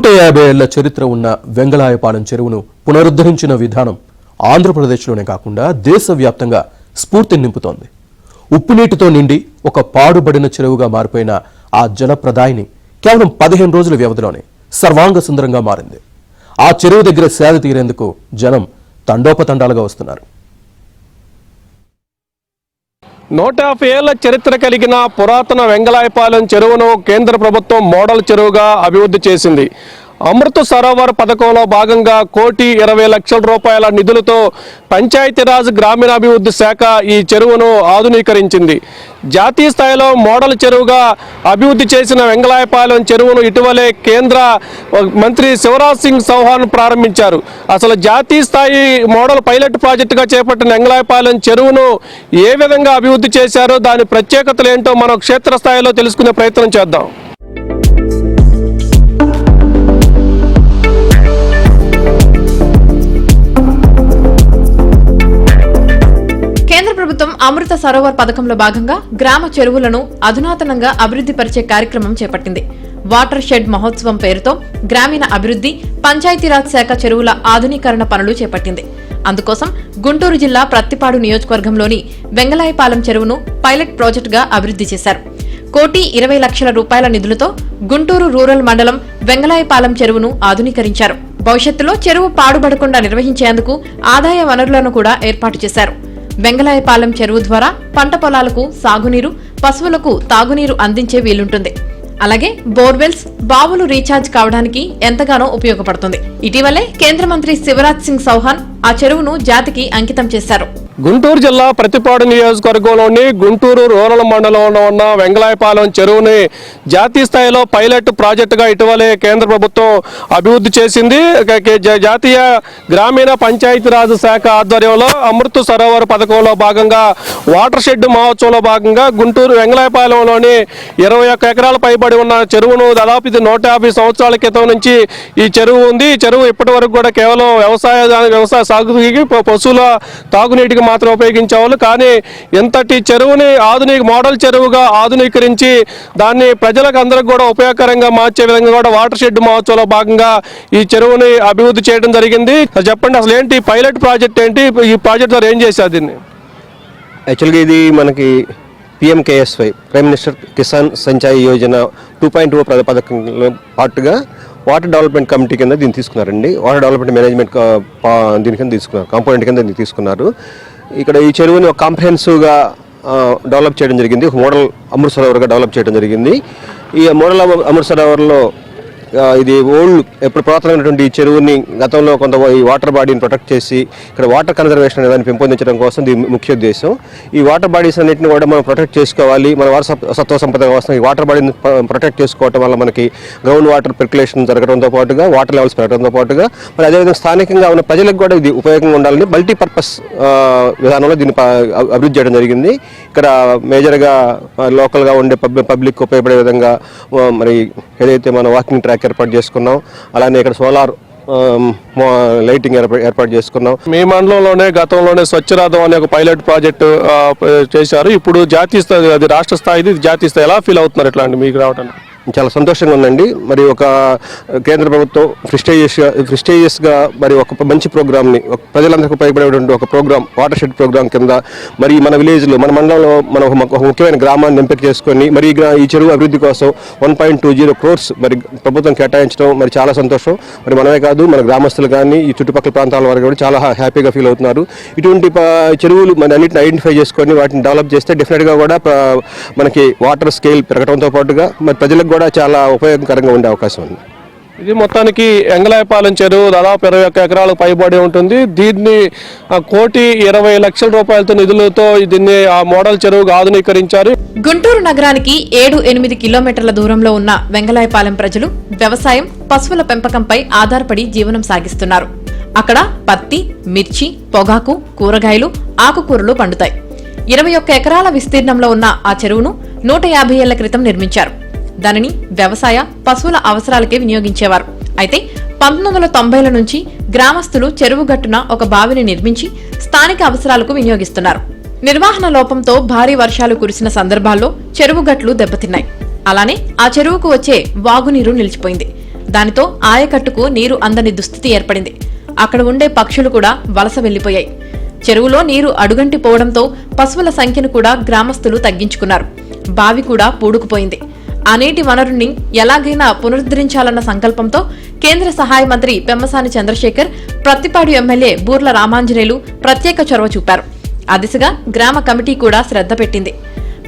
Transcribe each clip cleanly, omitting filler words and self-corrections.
150 ఏళ్ల చరిత్ర ఉన్న వెంగళాయపాలెం చెరువును పునరుద్ధరించిన విధానం ఆంధ్రప్రదేశ్లోనే కాకుండా దేశవ్యాప్తంగా స్ఫూర్తిని నింపుతోంది. ఉప్పునీటితో నిండి ఒక పాడుబడిన చెరువుగా మారిపోయిన ఆ జలప్రదాయిని కేవలం 15 రోజుల వ్యవధిలోనే సర్వాంగ సుందరంగా మారింది. ఆ చెరువు దగ్గర సేద తీరేందుకు జనం తండోపతండాలుగా వస్తున్నారు. 150 ఏళ్ల చరిత్ర కలిగిన పురాతన వెంగళాయపాలెం చెరువును కేంద్ర ప్రభుత్వం మోడల్ చెరువుగా అభివృద్ధి చేసింది. అమృత సరోవర్ పథకంలో భాగంగా 1,20,00,000 రూపాయల నిధులతో పంచాయతీరాజ్ గ్రామీణాభివృద్ధి శాఖ ఈ చెరువును ఆధునీకరించింది. జాతీయ స్థాయిలో మోడల్ చెరువుగా అభివృద్ధి చేసిన వెంగళాయపాలెం చెరువును ఇటీవలే కేంద్ర మంత్రి శివరాజ్ సింగ్ చౌహాన్ ప్రారంభించారు. అసలు జాతీయ స్థాయి మోడల్ పైలట్ ప్రాజెక్టుగా చేపట్టిన వెంగళాయపాలెం చెరువును ఏ విధంగా అభివృద్ధి చేశారో, దాని ప్రత్యేకతలు ఏంటో మనం క్షేత్రస్థాయిలో తెలుసుకునే ప్రయత్నం చేద్దాం. ప్రభుత్వం అమృత సరోవర్ పథకంలో భాగంగా గ్రామ చెరువులను అధునాతనంగా అభివృద్ధి పరిచే కార్యక్రమం చేపట్టింది. వాటర్ షెడ్ మహోత్సవం పేరుతో గ్రామీణ అభివృద్ధి, పంచాయతీరాజ్ శాఖ చెరువుల ఆధునీకరణ పనులు చేపట్టింది. అందుకోసం గుంటూరు జిల్లా ప్రత్తిపాడు నియోజకవర్గంలోని వెంగళాయపాలెం చెరువును పైలట్ ప్రాజెక్టుగా అభివృద్ధి చేశారు. 1,20,00,000 రూపాయల నిధులతో గుంటూరు రూరల్ మండలం వెంగళాయపాలెం చెరువును ఆధునీకరించారు. భవిష్యత్తులో చెరువు పాడుబడకుండా నిర్వహించేందుకు ఆదాయ వనరులను కూడా ఏర్పాటు చేశారు. వెంగళాయపాలెం చెరువు ద్వారా పంట పొలాలకు సాగునీరు, పశువులకు తాగునీరు అందించే వీలుంటుంది. అలాగే బోర్వెల్స్, బావులు రీఛార్జ్ కావడానికి ఎంతగానో ఉపయోగపడుతుంది. ఇటీవలే కేంద్ర మంత్రి శివరాజ్ సింగ్ చౌహాన్ ఆ చెరువును జాతికి అంకితం చేశారు. గుంటూరు జిల్లా ప్రతిపాడు నియోజకవర్గంలోని గుంటూరు రూరల్ మండలంలో ఉన్న వెంగళాయపాలెం చెరువుని జాతీయ స్థాయిలో పైలట్ ప్రాజెక్టుగా ఇటీవలే కేంద్ర ప్రభుత్వం అభివృద్ధి చేసింది. జాతీయ గ్రామీణ పంచాయతీరాజ్ శాఖ ఆధ్వర్యంలో అమృత సరోవర్ పథకంలో భాగంగా వాటర్ షెడ్ మహోత్సవంలో భాగంగా గుంటూరు వెంగళాయపాలెంలోని 21 ఎకరాల పైబడి ఉన్న చెరువును దాదాపు 150 సంవత్సరాల క్రితం నుంచి ఈ చెరువు ఉంది. ఈ చెరువు ఇప్పటి వరకు కూడా కేవలం వ్యవసాయ సాగుకి, పశువుల తాగునీటికి మాత్రం ఉపయోగించేవాళ్ళు. కానీ ఎంతటి చెరువుని మోడల్ చెరువుగా ఆధునీకరించి దాన్ని ప్రజలకు అందరికి కూడా ఉపయోగకరంగా మార్చే విధంగా కూడా వాటర్ షెడ్ మహోత్సవంలో భాగంగా ఈ చెరువుని అభివృద్ధి చేయడం జరిగింది. చెప్పండి, అసలు ఏంటి పైలట్ ప్రాజెక్ట్, ఏంటి ఈ ప్రాజెక్ట్ ద్వారా ఏం చేశారు దీన్ని? యాక్చువల్గా ఇది మనకి PMKSY prime minister Kisan Sanchay Yojana 2.0 పథకంలో పాటుగా వాటర్ డెవలప్మెంట్ కమిటీ కింద దీన్ని తీసుకున్నారండి. వాటర్ డెవలప్మెంట్ మేనేజ్మెంట్ దీని కింద తీసుకున్నారు, కాంపోనెంట్ కింద దీన్ని తీసుకున్నారు. ఇక్కడ ఈ చెరువుని ఒక కాంప్రహెన్సివ్గా డెవలప్ చేయడం జరిగింది. ఒక మోడల్ అమృత సరోవర్గా డెవలప్ చేయడం జరిగింది. ఈ మోడల్ అమృత సరోవర్లో ఇది ఎప్పుడు పురాతనమైనటువంటి ఈ చెరువుని గతంలో కొంత ఈ వాటర్ బాడీని ప్రొటెక్ట్ చేసి ఇక్కడ వాటర్ కన్జర్వేషన్ అనేది పెంపొందించడం కోసం దీని ముఖ్య ఉద్దేశం. ఈ వాటర్ బాడీస్ అన్నింటిని కూడా మనం ప్రొటెక్ట్ చేసుకోవాలి. మన వారసత్వ సంపద కోసం ఈ వాటర్ బాడీని ప్రొటెక్ట్ చేసుకోవడం వల్ల మనకి గ్రౌండ్ వాటర్ పెర్కులేషన్ జరగడంతో పాటుగా వాటర్ లెవెల్స్ పెరగడంతో పాటుగా మరి అదేవిధంగా స్థానికంగా ఉన్న ప్రజలకు కూడా ఇది ఉపయోగంగా ఉండాలని మల్టీపర్పస్ విధానంలో దీన్ని అభివృద్ధి చేయడం జరిగింది. ఇక్కడ మేజర్గా లోకల్గా ఉండే పబ్లిక్ ఉపయోగపడే విధంగా మరి ఏదైతే మన వాకింగ్ ట్రాక్ ఏర్పాటు చేసుకున్నాం, అలానే ఇక్కడ సోలార్ లైటింగ్ ఏర్పాటు చేసుకున్నాం. మీ మండలంలోనే గతంలోనే స్వచ్ఛరాధం అనే ఒక పైలట్ ప్రాజెక్టు చేశారు. ఇప్పుడు జాతీయ స్థాయి, అది రాష్ట్ర స్థాయి, జాతీయ స్థాయి. ఎలా ఫీల్ అవుతున్నారు ఇట్లా అండి మీకు రావడానికి? చాలా సంతోషంగా ఉందండి. మరి ఒక కేంద్ర ప్రభుత్వం ప్రిస్టేజియస్గా మరి ఒక మంచి ప్రోగ్రామ్ని, ప్రజలందరికీ ఉపయోగపడేటువంటి ఒక ప్రోగ్రామ్, వాటర్ షెడ్ ప్రోగ్రామ్ కింద మరి మన విలేజ్లో, మన మండలంలో మనం ఒక ముఖ్యమైన గ్రామాన్ని ఎంపిక చేసుకొని మరి ఈ చెరువు అభివృద్ధి కోసం 1.20 crores మరి ప్రభుత్వం కేటాయించడం మరి చాలా సంతోషం. మరి మనమే కాదు, మన గ్రామస్తులు కానీ ఈ చుట్టుపక్కల ప్రాంతాల వారు కూడా చాలా హ్యాపీగా ఫీల్ అవుతున్నారు. ఇటువంటి చెరువులు మన అన్నింటిని ఐడెంటిఫై చేసుకొని వాటిని డెవలప్ చేస్తే డెఫినెట్గా కూడా మనకి వాటర్ స్కేల్ పెరగడంతో పాటుగా మరి ప్రజలకు కూడా చాలా ఉపయోగకరంగా ఉండే అవకాశం ఉంది. ఇది మొత్తానికి వెంగళాయపాలెం చెరువు దాదాపు 21 ఎకరాలకు పైబడి ఉంటుంది. దీన్ని 1,20,00,000 రూపాయలతో నిధులతో దీన్ని ఆ మోడల్ చెరువుగా ఆధునీకరించారు. గుంటూరు నగరానికి 7-8 కిలోమీటర్ల దూరంలో ఉన్న వెంగళాయపాలెం ప్రజలు వ్యవసాయం, పశువుల పెంపకంపై ఆధారపడి జీవనం సాగిస్తున్నారు. అక్కడ పత్తి, మిర్చి, పొగాకు, కూరగాయలు, ఆకుకూరలు పండుతాయి. 21 ఎకరాల విస్తీర్ణంలో ఉన్న ఆ చెరువును 150 ఏళ్ల క్రితం నిర్మించారు. దానిని వ్యవసాయ, పశువుల అవసరాలకే వినియోగించేవారు. అయితే 1990ల నుంచి గ్రామస్తులు చెరువు గట్టున ఒక బావిని నిర్మించి స్థానిక అవసరాలకు వినియోగిస్తున్నారు. నిర్వహణ లోపంతో భారీ వర్షాలు కురిసిన సందర్భాల్లో చెరువు గట్లు దెబ్బతిన్నాయి. అలానే ఆ చెరువుకు వచ్చే వాగునీరు నిలిచిపోయింది. దానితో ఆయకట్టుకు నీరు అందని దుస్థితి ఏర్పడింది. అక్కడ ఉండే పక్షులు కూడా వలస వెళ్లిపోయాయి. చెరువులో నీరు అడుగంటి పోవడంతో పశువుల సంఖ్యను కూడా గ్రామస్తులు తగ్గించుకున్నారు. బావి కూడా పూడుకుపోయింది. ఆ నీటి వనరుణ్ణి ఎలాగైనా పునరుద్ధరించాలన్న సంకల్పంతో కేంద్ర సహాయ మంత్రి పెమ్మసాని చంద్రశేఖర్, ప్రత్తిపాడు ఎమ్మెల్యే బూర్ల రామాంజనేయులు ప్రత్యేక చొరవ చూపారు. ఆ దిశగా గ్రామ కమిటీ కూడా శ్రద్ధ పెట్టింది.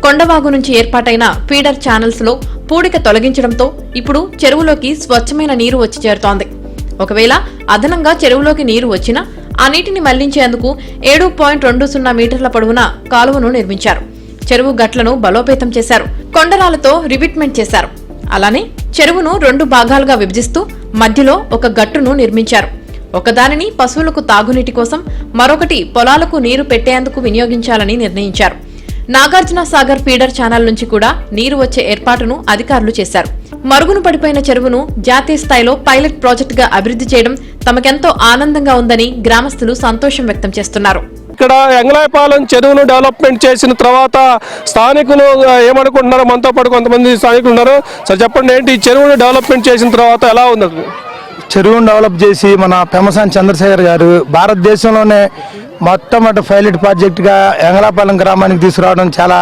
కొండవాగు నుంచి ఏర్పాటైన ఫీడర్ ఛానల్స్ లో పూడిక తొలగించడంతో ఇప్పుడు చెరువులోకి స్వచ్ఛమైన నీరు వచ్చి చేరుతోంది. ఒకవేళ అదనంగా చెరువులోకి నీరు వచ్చినా ఆ నీటిని మళ్లించేందుకు 7.20 మీటర్ల పొడవున కాలువను నిర్మించారు. చెరువు గట్లను బలోపేతం చేశారు. కొండరాలతో రివిట్మెంట్ చేశారు. అలానే చెరువును 2 భాగాలుగా విభజిస్తూ మధ్యలో ఒక గట్టును నిర్మించారు. ఒకదానిని పశువులకు తాగునీటి కోసం, మరొకటి పొలాలకు నీరు పెట్టేందుకు వినియోగించాలని నిర్ణయించారు. నాగార్జున సాగర్ ఫీడర్ ఛానల్ నుంచి కూడా నీరు వచ్చే ఏర్పాటును అధికారులు చేశారు. మరుగున పడిపోయిన చెరువును జాతీయ స్థాయిలో పైలట్ ప్రాజెక్టుగా అభివృద్ధి చేయడం తమకెంతో ఆనందంగా ఉందని గ్రామస్తులు సంతోషం వ్యక్తం చేస్తున్నారు. ఇక్కడ వెంగళాయపాలెం చెరువును డెవలప్మెంట్ చేసిన తర్వాత స్థానికులు ఏమనుకుంటున్నారో మనతో పాటు కొంతమంది స్థానికులు ఉన్నారు. సార్ చెప్పండి, ఏంటి ఈ చెరువును డెవలప్మెంట్ చేసిన తర్వాత ఎలా ఉంది? చెరువును డెవలప్ చేసి మన పెమ్మసాని చంద్రశేఖర్ గారు భారతదేశంలోనే మొట్టమొదటి పైలట్ ప్రాజెక్టుగా వెంగళాయపాలెం గ్రామానికి తీసుకురావడం చాలా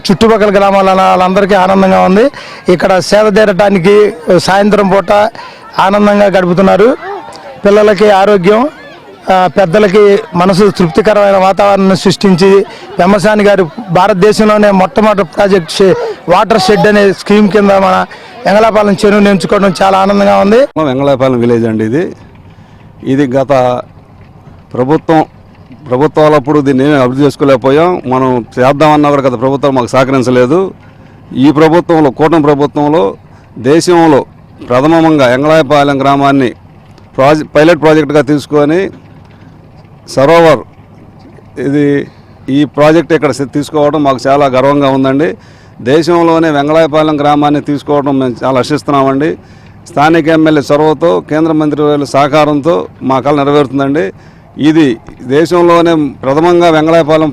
చుట్టుపక్కల గ్రామాల వాళ్ళందరికీ ఆనందంగా ఉంది. ఇక్కడ సేద తీరటానికి సాయంత్రం పూట ఆనందంగా గడుపుతున్నారు. పిల్లలకి ఆరోగ్యం, పెద్దలకి మనసు తృప్తికరమైన వాతావరణాన్ని సృష్టించి పెమ్మసాని గారు భారతదేశంలోనే మొట్టమొదటి ప్రాజెక్ట్ వాటర్ షెడ్ అనే స్కీమ్ కింద మన వెంగళాయపాలెం చెరువుని ఎంచుకోవడం చాలా ఆనందంగా ఉంది. వెంగళాయపాలెం విలేజ్ అండి ఇది గత ప్రభుత్వాలప్పుడు దీన్ని అభివృద్ధి చేసుకోలేకపోయాం. మనం చేద్దామన్నా కూడా గత ప్రభుత్వం మాకు సహకరించలేదు. ఈ ప్రభుత్వంలో, కూటమి ప్రభుత్వంలో దేశంలో ప్రథమంగా వెంగళాయపాలెం గ్రామాన్ని పైలట్ ప్రాజెక్టుగా తీసుకొని సరోవర్ ఈ ప్రాజెక్ట్ ఇక్కడ తీసుకోవడం మాకు చాలా గర్వంగా ఉందండి. దేశంలోనే వెంగళాయపాలెం గ్రామాన్ని తీసుకోవడం మేము చాలా హర్షిస్తున్నామండి. స్థానిక ఎమ్మెల్యే చొరవతో, కేంద్ర మంత్రి సహకారంతో మా కళ నెరవేరుతుందండి. ఇది దేశంలోనే ప్రథమంగా వెంగళాయపాలెం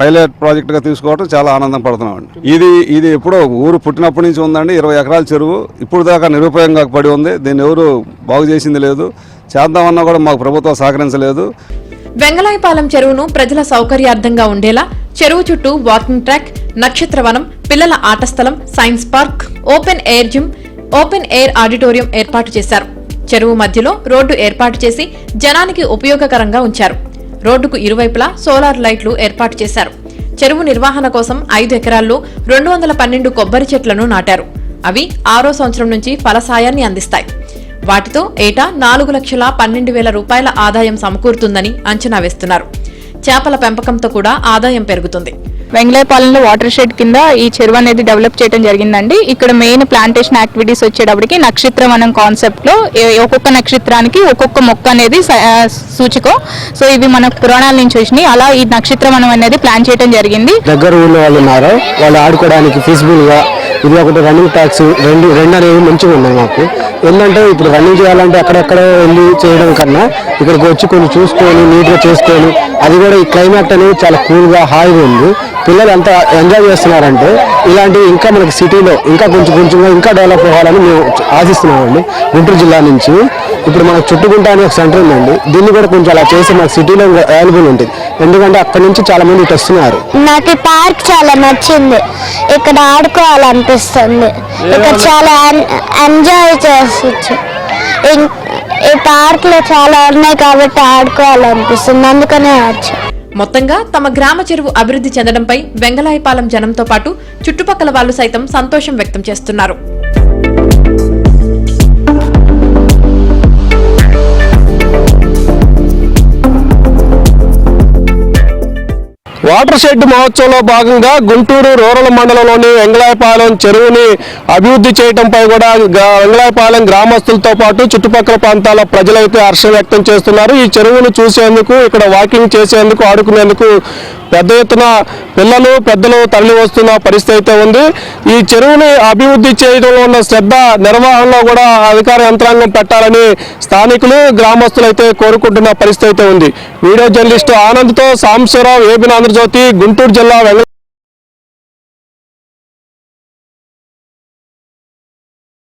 పైలట్ ప్రాజెక్టుగా తీసుకోవడం చాలా ఆనందం పడుతున్నామండి. ఇది ఎప్పుడో ఊరు పుట్టినప్పటి నుంచి ఉందండి. 20 ఎకరాల చెరువు ఇప్పుడు దాకా నిరుపయోగంగా పడి ఉంది. దీన్ని ఎవరు బాగు చేసింది లేదు. చేద్దామన్నా కూడా మాకు ప్రభుత్వం సహకరించలేదు. వెంగళాయపాలెం చెరువును ప్రజల సౌకర్యార్థంగా ఉండేలా చెరువు చుట్టూ వాకింగ్ ట్రాక్, నక్షత్రవనం, పిల్లల ఆట స్థలం, science park, open air gym, open air auditorium ఏర్పాటు చేశారు. చెరువు మధ్యలో రోడ్డు ఏర్పాటు చేసి జనానికి ఉపయోగకరంగా ఉంచారు. రోడ్డుకు ఇరువైపులా సోలార్ లైట్లు ఏర్పాటు చేశారు. చెరువు నిర్వహణ కోసం 5 ఎకరాల్లో 212 కొబ్బరి చెట్లను నాటారు. అవి 6వ సంవత్సరం నుంచి ఫలసాయాన్ని అందిస్తాయి. వాటితో ఏటా 4,12,000 రూపాయల ఆదాయం సమకూరుతుందని అంచనా వేస్తున్నారు. చేపల పెంపకంతో కూడా ఆదాయం పెరుగుతుంది. వెంగళాయపాలెంలో వాటర్ షెడ్ కింద ఈ చెరువు అనేది డెవలప్ చేయడం జరిగిందండి. ఇక్కడ మెయిన్ ప్లాంటేషన్ యాక్టివిటీస్ వచ్చేటప్పటికి నక్షత్రవనం కాన్సెప్ట్ లో ఒక్కొక్క నక్షత్రానికి ఒక్కొక్క మొక్క అనేది సూచికం. సో ఇవి మన పురాణాల నుంచి వచ్చినాయి. అలా ఈ నక్షత్రవనం అనేది ప్లాన్ చేయడం జరిగింది. దగ్గర ఊళ్ళో వాళ్ళు ఉన్నారు, వాళ్ళు ఆడుకోవడానికి ఫీజిబుల్ గా ఇది ఒకటి రన్నింగ్ ట్రాక్స్ రెండు అనేవి మంచిగా ఉన్నాయి మాకు. ఏంటంటే ఇప్పుడు రన్నింగ్ చేయాలంటే అక్కడెక్కడ వెళ్ళి చేయడం కన్నా ఇక్కడికి వచ్చి కొన్ని చూసుకొని నీట్గా చేసుకొని, అది కూడా ఈ క్లైమేట్ అనేది చాలా కూల్గా హాయిగా ఉంది. పిల్లలు ఎంత ఎంజాయ్ చేస్తున్నారంటే ఇలాంటివి ఇంకా మనకి సిటీలో ఇంకా కొంచెంగా ఇంకా డెవలప్ అవ్వాలని మేము ఆశిస్తున్నామండి. గుంటూరు జిల్లా నుంచి ఇప్పుడు మనకు చుట్టుకుంటా అనే ఒక సెంటర్ ఉందండి. దీన్ని కూడా కొంచెం అలా చేసి మనకు సిటీలో అవైలబుల్ ఉంటుంది. ఎందుకంటే అక్కడ నుంచి చాలా మంది ఇటు వస్తున్నారు. నాకు ఈ పార్క్ చాలా నచ్చింది. ఇక్కడ ఆడుకోవాలనిపిస్తుంది. ఇక్కడ చాలా ఎంజాయ్ చేస్తూ ఈ పార్క్ లో చాలా ఉన్నాయి కాబట్టి ఆడుకోవాలనిపిస్తుంది. అందుకనే వచ్చి మొత్తంగా తమ గ్రామ చెరువు అభివృద్ధి చెందడంపై వెంగళాయపాలెం జనంతో పాటు చుట్టుపక్కల వాళ్లు సైతం సంతోషం వ్యక్తం చేస్తున్నారు. వాటర్ షెడ్ మహోత్సవంలో భాగంగా గుంటూరు రూరల్ మండలంలోని వెంగళాయపాలెం చెరువుని అభివృద్ధి చేయడంపై కూడా వెంగళాయపాలెం గ్రామస్తులతో పాటు చుట్టుపక్కల ప్రాంతాల ప్రజలైతే హర్షం వ్యక్తం చేస్తున్నారు. ఈ చెరువును చూసేందుకు, ఇక్కడ వాకింగ్ చేసేందుకు, ఆడుకునేందుకు పెద్ద ఎత్తున పిల్లలు, పెద్దలు తరలి వస్తున్న పరిస్థితి అయితే ఉంది. ఈ చెరువుని అభివృద్ధి చేయడంలో ఉన్న శ్రద్ధ, నిర్వహణలో కూడా అధికార యంత్రాంగం పెట్టాలని స్థానికులు, గ్రామస్తులు అయితే కోరుకుంటున్న పరిస్థితి అయితే ఉంది. వీడియో జర్నలిస్టు ఆనంద్తో సాంబశివరావు, ఏబిన్ ఆంధ్రజ్యోతి, గుంటూరు జిల్లా